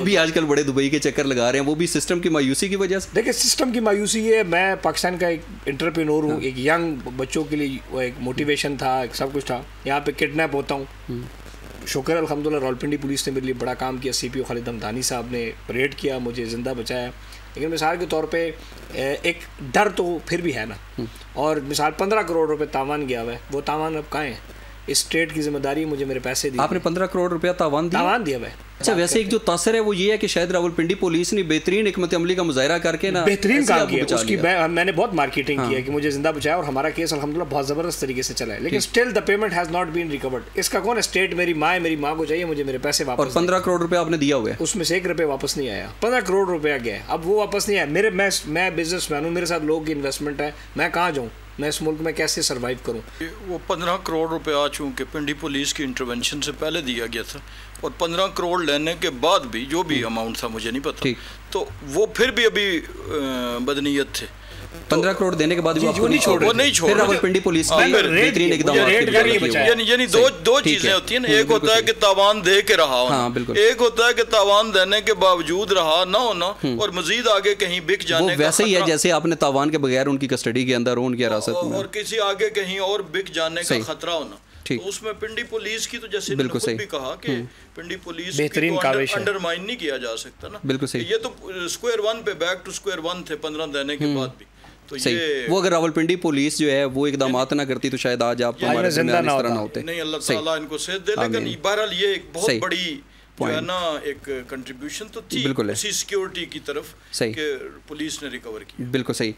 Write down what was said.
भी आजकल बड़े दुबई के चक्कर लगा रहे हैं, वो भी सिस्टम की मायूसी की वजह से। देखिए सिस्टम की मायूसी है, मैं पाकिस्तान का एक एंटरप्रेन्योर हूँ, एक यंग बच्चों के लिए वो एक मोटिवेशन था, एक सब कुछ था। यहाँ पे किडनैप होता हूँ, शुक्र अल्हम्दुलिल्लाह रावलपिंडी पुलिस ने मेरे लिए बड़ा काम किया, CPO खालिद हमदानी साहब ने रेड किया, मुझे ज़िंदा बचाया। लेकिन मिसाल के तौर पे एक डर तो फिर भी है ना। और मिसाल 15 करोड़ रुपए तावान गया हुआ है, वो तावान अब कहाँ है? इस स्टेट की जिम्मेदारी, मुझे मेरे पैसे दिए। आपने 15 करोड़ रुपया तावान दिया हुआ है। अच्छा, वैसे एक जो तासर है वो ये है कि शायद रावलपिंडी पुलिस ने बेहतरीन हिकमत अमली का मुजाहरा करके ना बेहतरीन काम किया, उसकी मैंने बहुत मार्केटिंग किया कि मुझे जिंदा बचाया, और हमारा केस अल्हम्दुलिल्लाह बहुत ज़बरदस्त तरीके से चला है। लेकिन still the payment has not been recovered. इसका कौन है? स्टेट। मेरी माँ को चाहिए, मुझे मेरे पैसे वापस। और 15 करोड़ रुपया आपने दिया हुआ है, उसमें से 1 रुपये वापस नहीं आया। 15 करोड़ रुपया गया, अब वो वापस नहीं आया। मैं बिजनेसमैन हूँ, मेरे साथ लोगों की इन्वेस्टमेंट है, मैं कहाँ जाऊँ? मैं इस मुल्क में कैसे सर्वाइव करूं? वो 15 करोड़ रुपया चूँकि पिंडी पुलिस की इंटरवेंशन से पहले दिया गया था, और 15 करोड़ लेने के बाद भी जो भी अमाउंट था मुझे नहीं पता, तो वो फिर भी अभी बदनीयत थे। 15 करोड़ देने के बाद भी आपको नहीं छोड़, फिर रावलपिंडी पुलिस की बेहतरीन एकदम यानी दो चीजें होती हैं ना, एक होता है कि तावान दे के रहा होना, एक होता है कि तावान देने के बावजूद रहा ना होना और मजीद आगे कहीं बिक जाने। वैसे ही है जैसे आपने तावान के बगैर उनकी कस्टडी के अंदर हो, उनकी हिरासत में, और किसी आगे कहीं और बिक जाने का खतरा होना। तो उसमें पिंडी पुलिस की तो जैसे मैंने खुद भी कहा कि पिंडी पुलिस बेहतरीन अंडरमाइन नहीं किया जा सकता ना। बिल्कुल सही। ये तो स्क्वायर वन पे बैक टू स्क्वायर वन थे 15 देने के बाद भी। तो ये वो अगर रावलपिंडी पुलिस जो है वो इकदामात ना करती तो शायद आज आप हमारे जिंदा ना होते। नहीं, अल्लाह ताला इनको सेहत दे। लेकिन बहरहाल ये एक बहुत बड़ी जो है ना एक कंट्रीब्यूशन तो थी उसी सिक्योरिटी की तरफ कि पुलिस ने रिकवर किया। बिल्कुल सही।